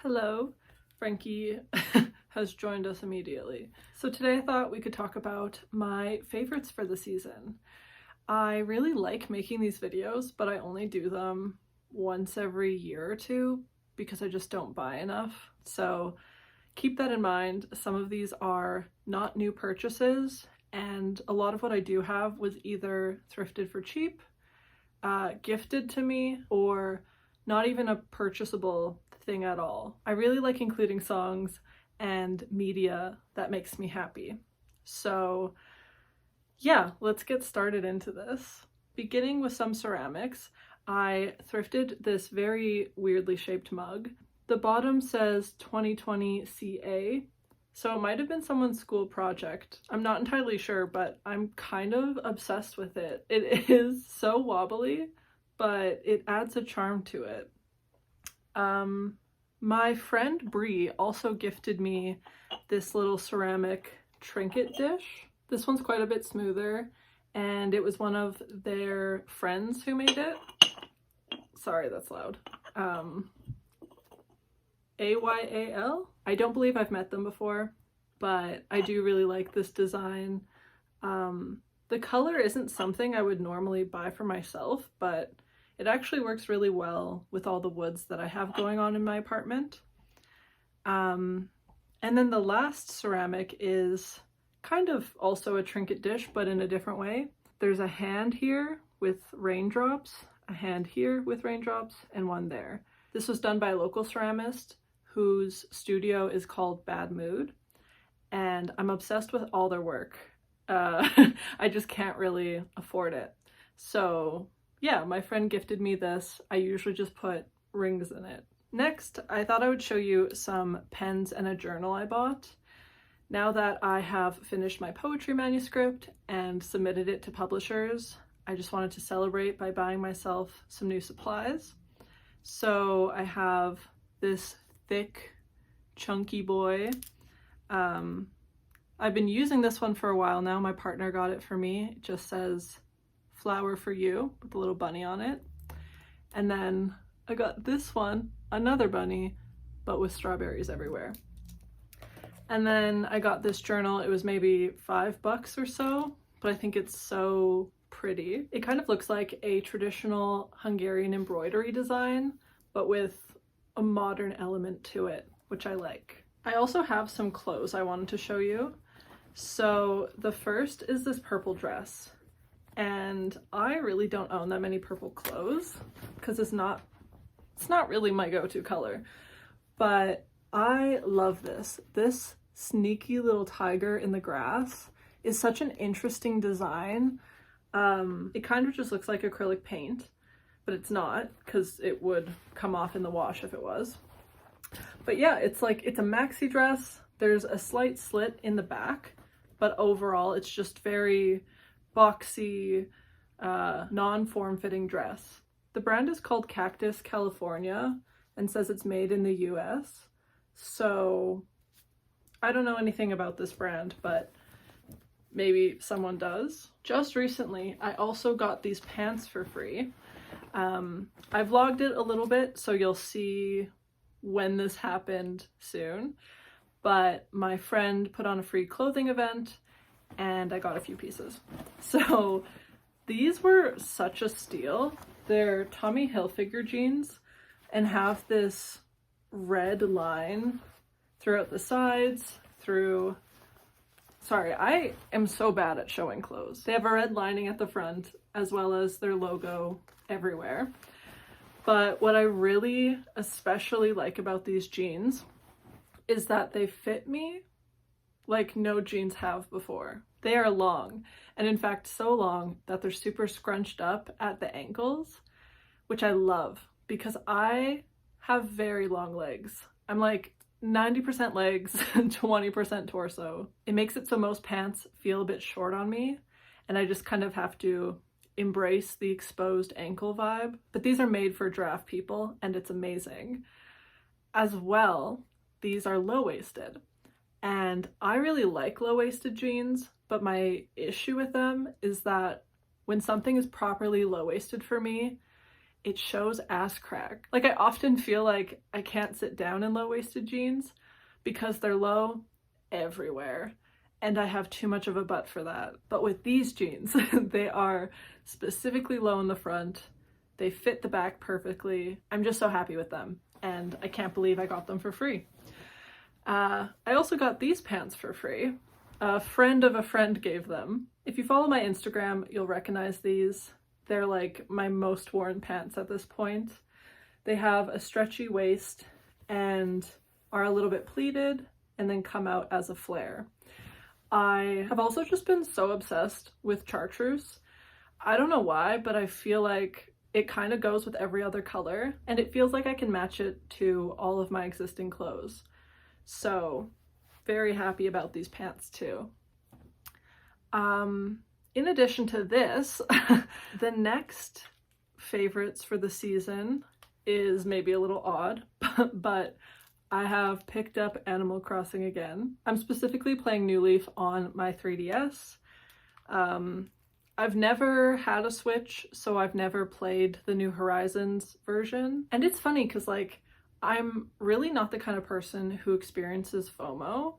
Hello, Frankie has joined us immediately. So today I thought we could talk about my favorites for the season. I really like making these videos, but I only do them once every year or two because I just don't buy enough. So keep that in mind. Some of these are not new purchases, and a lot of what I do have was either thrifted for cheap, gifted to me, or not even a purchasable thing at all. I really like including songs and media that makes me happy. So yeah, let's get started into this. Beginning with some ceramics, I thrifted this very weirdly shaped mug. The bottom says 2020 CA, so it might have been someone's school project. I'm not entirely sure, but I'm kind of obsessed with it. It is so wobbly, but it adds a charm to it. My friend Bree also gifted me this little ceramic trinket dish. This one's quite a bit smoother, and it was one of their friends who made it. Sorry, that's loud. AYAL? I don't believe I've met them before, but I do really like this design. The color isn't something I would normally buy for myself, but it actually works really well with all the woods that I have going on in my apartment. And then the last ceramic is kind of also a trinket dish, but in a different way. There's a hand here with raindrops, a hand here with raindrops, and one there. This was done by a local ceramist whose studio is called Bad Mood, and I'm obsessed with all their work. I just can't really afford it. So yeah, my friend gifted me this. I usually just put rings in it. Next, I thought I would show you some pens and a journal I bought. Now that I have finished my poetry manuscript and submitted it to publishers, I just wanted to celebrate by buying myself some new supplies. So I have this thick, chunky boy. I've been using this one for a while now. My partner got it for me. It just says "Flower for You" with a little bunny on it. And then I got this one, another bunny, but with strawberries everywhere. And then I got this journal. It was maybe $5 or so, but I think it's so pretty. It kind of looks like a traditional Hungarian embroidery design, but with a modern element to it, which I like. I also have some clothes I wanted to show you. So the first is this purple dress. And I really don't own that many purple clothes because it's not really my go-to color. But I love this. This sneaky little tiger in the grass is such an interesting design. It kind of just looks like acrylic paint, but it's not because it would come off in the wash if it was. But yeah, it's a maxi dress. There's a slight slit in the back, but overall it's just very boxy, non-form-fitting dress. The brand is called Cactus California and says it's made in the US. So I don't know anything about this brand, but maybe someone does. Just recently, I also got these pants for free. I vlogged it a little bit, so you'll see when this happened soon. But my friend put on a free clothing event and I got a few pieces. So these were such a steal. They're Tommy Hilfiger jeans and have this red line throughout the sides, Sorry, I am so bad at showing clothes. They have a red lining at the front as well as their logo everywhere. But what I really especially like about these jeans is that they fit me like no jeans have before. They are long, and in fact so long that they're super scrunched up at the ankles, which I love because I have very long legs. I'm like 90% legs and 20% torso. It makes it so most pants feel a bit short on me, and I just kind of have to embrace the exposed ankle vibe. But these are made for giraffe people, and it's amazing. As well, these are low-waisted, and I really like low-waisted jeans, but my issue with them is that when something is properly low-waisted for me, it shows ass crack. Like, I often feel like I can't sit down in low-waisted jeans because they're low everywhere, and I have too much of a butt for that. But with these jeans, they are specifically low in the front. They fit the back perfectly. I'm just so happy with them, and I can't believe I got them for free. I also got these pants for free. A friend of a friend gave them. If you follow my Instagram, you'll recognize these. They're like my most worn pants at this point. They have a stretchy waist and are a little bit pleated and then come out as a flare. I have also just been so obsessed with chartreuse. I don't know why, but I feel like it kind of goes with every other color, and it feels like I can match it to all of my existing clothes. So, very happy about these pants too. In addition to this, the next favorites for the season is maybe a little odd, but I have picked up Animal Crossing again. I'm specifically playing New Leaf on my 3DS. I've never had a Switch, so I've never played the New Horizons version. And it's funny because, like, I'm really not the kind of person who experiences FOMO.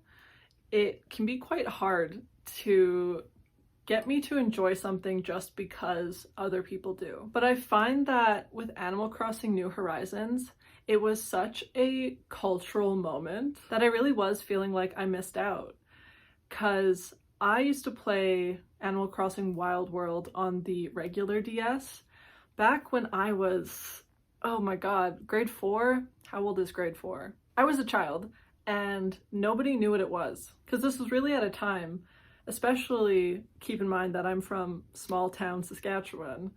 It can be quite hard to get me to enjoy something just because other people do. But I find that with Animal Crossing New Horizons, it was such a cultural moment that I really was feeling like I missed out. Because I used to play Animal Crossing Wild World on the regular DS back when I was, oh my god, grade 4? How old is grade 4? I was a child, and nobody knew what it was. Because this was really at a time, especially keep in mind that I'm from small town Saskatchewan,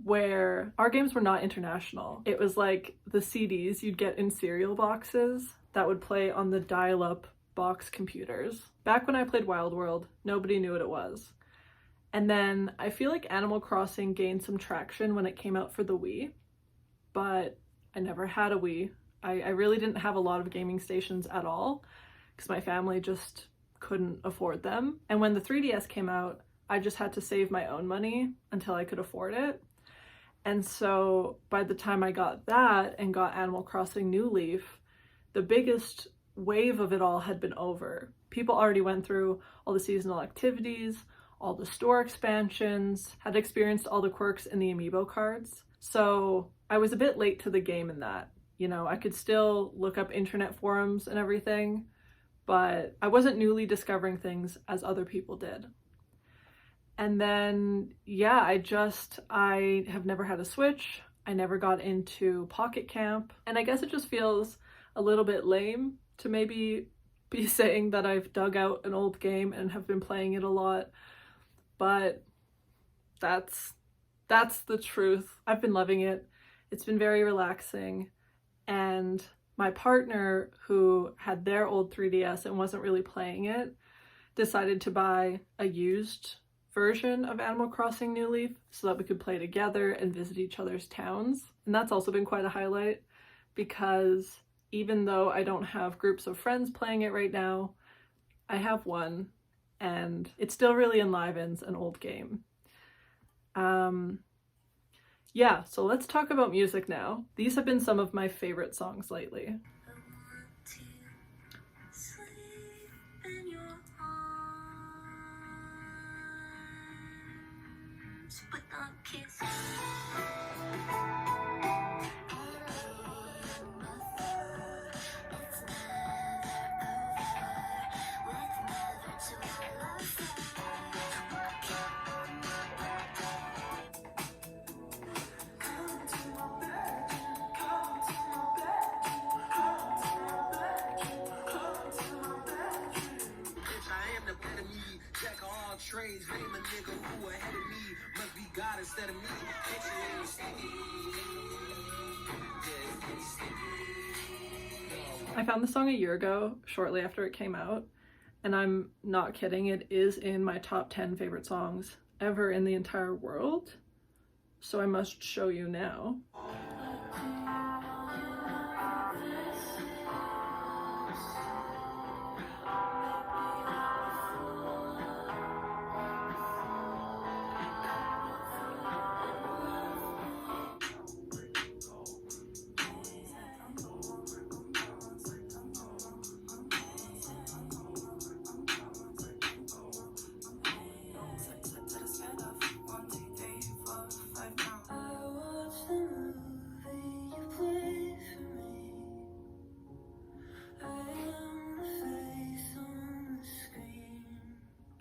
where our games were not international. It was like the CDs you'd get in cereal boxes that would play on the dial-up box computers. Back when I played Wild World, nobody knew what it was. And then I feel like Animal Crossing gained some traction when it came out for the Wii, but I never had a Wii. I really didn't have a lot of gaming stations at all because my family just couldn't afford them. And when the 3DS came out, I just had to save my own money until I could afford it. And so by the time I got that and got Animal Crossing New Leaf, the biggest wave of it all had been over. People already went through all the seasonal activities, all the store expansions, had experienced all the quirks in the amiibo cards. So I was a bit late to the game in that. You know, I could still look up internet forums and everything, but I wasn't newly discovering things as other people did. And then, yeah, I have never had a Switch. I never got into Pocket Camp. And I guess it just feels a little bit lame to maybe be saying that I've dug out an old game and have been playing it a lot. But that's the truth. I've been loving it. It's been very relaxing. And my partner, who had their old 3DS and wasn't really playing it, decided to buy a used version of Animal Crossing New Leaf so that we could play together and visit each other's towns. And that's also been quite a highlight because even though I don't have groups of friends playing it right now, I have one, and it still really enlivens an old game. Yeah, so let's talk about music now. These have been some of my favorite songs lately. I found the song a year ago, shortly after it came out, and I'm not kidding, it is in my top 10 favorite songs ever in the entire world, so I must show you now.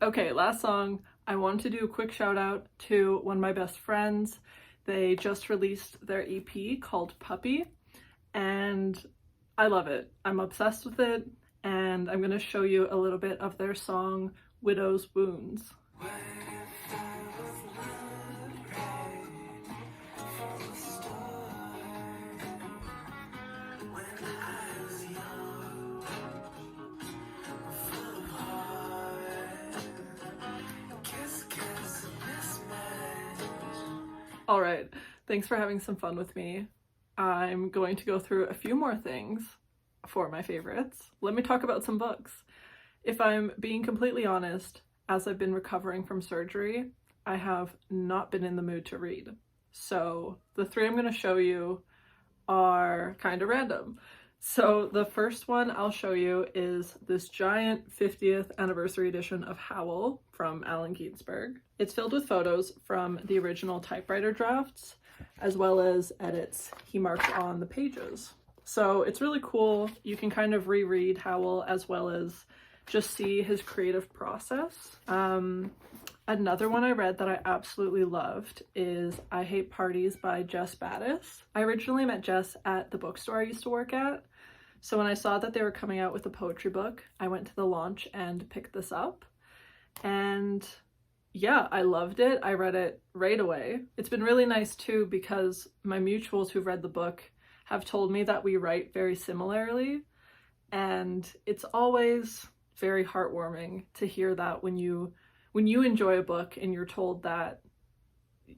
Okay, last song. I want to do a quick shout out to one of my best friends. They just released their EP called Puppy, and I love it. I'm obsessed with it, and I'm going to show you a little bit of their song, Widow's Wounds. All right, thanks for having some fun with me. I'm going to go through a few more things for my favorites. Let me talk about some books. If I'm being completely honest, as I've been recovering from surgery, I have not been in the mood to read. So the three I'm going to show you are kind of random. So the first one I'll show you is this giant 50th anniversary edition of Howl from Allen Ginsberg. It's filled with photos from the original typewriter drafts, as well as edits he marked on the pages. So it's really cool. You can kind of reread Howl as well as just see his creative process. Another one I read that I absolutely loved is I Hate Parties by Jess Battis. I originally met Jess at the bookstore I used to work at. So when I saw that they were coming out with a poetry book, I went to the launch and picked this up. And yeah, I loved it. I read it right away. It's been really nice too because my mutuals who've read the book have told me that we write very similarly. And it's always very heartwarming to hear that when you enjoy a book and you're told that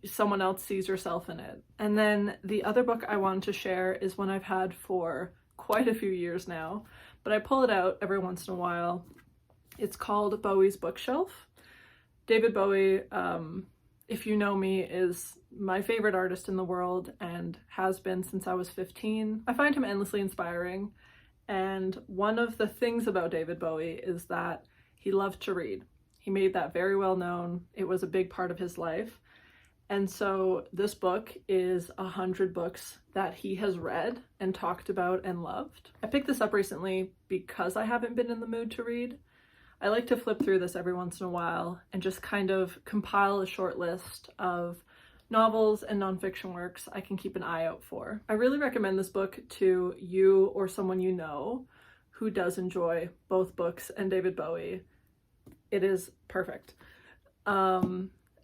someone else sees yourself in it. And then the other book I wanted to share is one I've had for quite a few years now, but I pull it out every once in a while. It's called Bowie's Bookshelf. David Bowie, if you know me, is my favorite artist in the world and has been since I was 15. I find him endlessly inspiring, and one of the things about David Bowie is that he loved to read. He made that very well known. It was a big part of his life. And so this book is 100 books that he has read and talked about and loved. I picked this up recently because I haven't been in the mood to read. I like to flip through this every once in a while and just kind of compile a short list of novels and nonfiction works I can keep an eye out for. I really recommend this book to you or someone you know who does enjoy both books and David Bowie. It is perfect.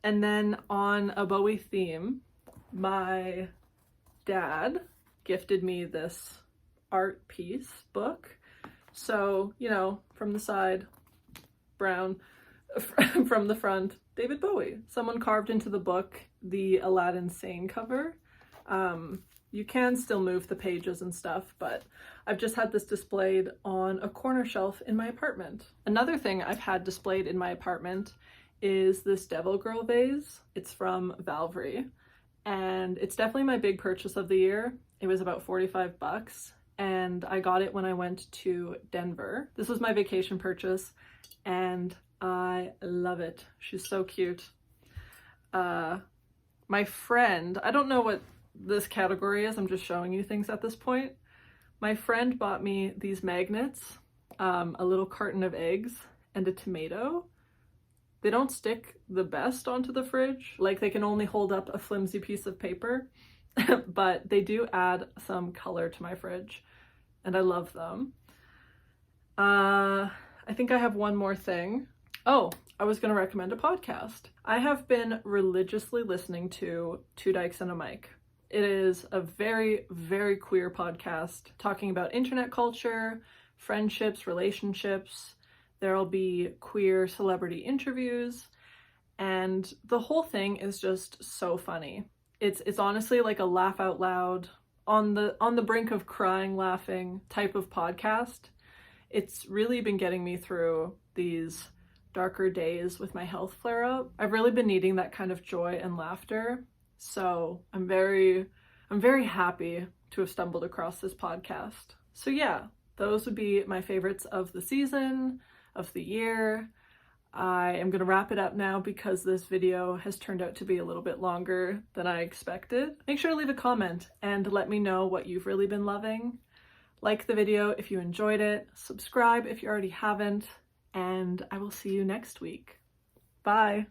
And then on a Bowie theme, my dad gifted me this art piece book. So, you know, from the side, brown, from the front, David Bowie. Someone carved into the book the Aladdin Sane cover. You can still move the pages and stuff, but I've just had this displayed on a corner shelf in my apartment. Another thing I've had displayed in my apartment is this Devil Girl vase. It's from Valfré, and it's definitely my big purchase of the year. It was about 45 bucks, and I got it when I went to Denver. This was my vacation purchase, and I love it. She's so cute. My friend, I don't know what this category is, I'm just showing you things at this point. My friend bought me these magnets, a little carton of eggs, and a tomato. They don't stick the best onto the fridge, like they can only hold up a flimsy piece of paper, but they do add some color to my fridge, and I love them. I think I have one more thing. Oh, I was going to recommend a podcast. I have been religiously listening to Two Dykes and a Mic. It is a very, very queer podcast talking about internet culture, friendships, relationships. There'll be queer celebrity interviews, and the whole thing is just so funny. It's honestly like a laugh out loud, on the brink of crying laughing type of podcast. It's really been getting me through these darker days with my health flare up. I've really been needing that kind of joy and laughter. So I'm very happy to have stumbled across this podcast. So yeah, those would be my favorites of the season, of the year. I am going to wrap it up now because this video has turned out to be a little bit longer than I expected. Make sure to leave a comment and let me know what you've really been loving. Like the video if you enjoyed it, subscribe if you already haven't, and I will see you next week. Bye.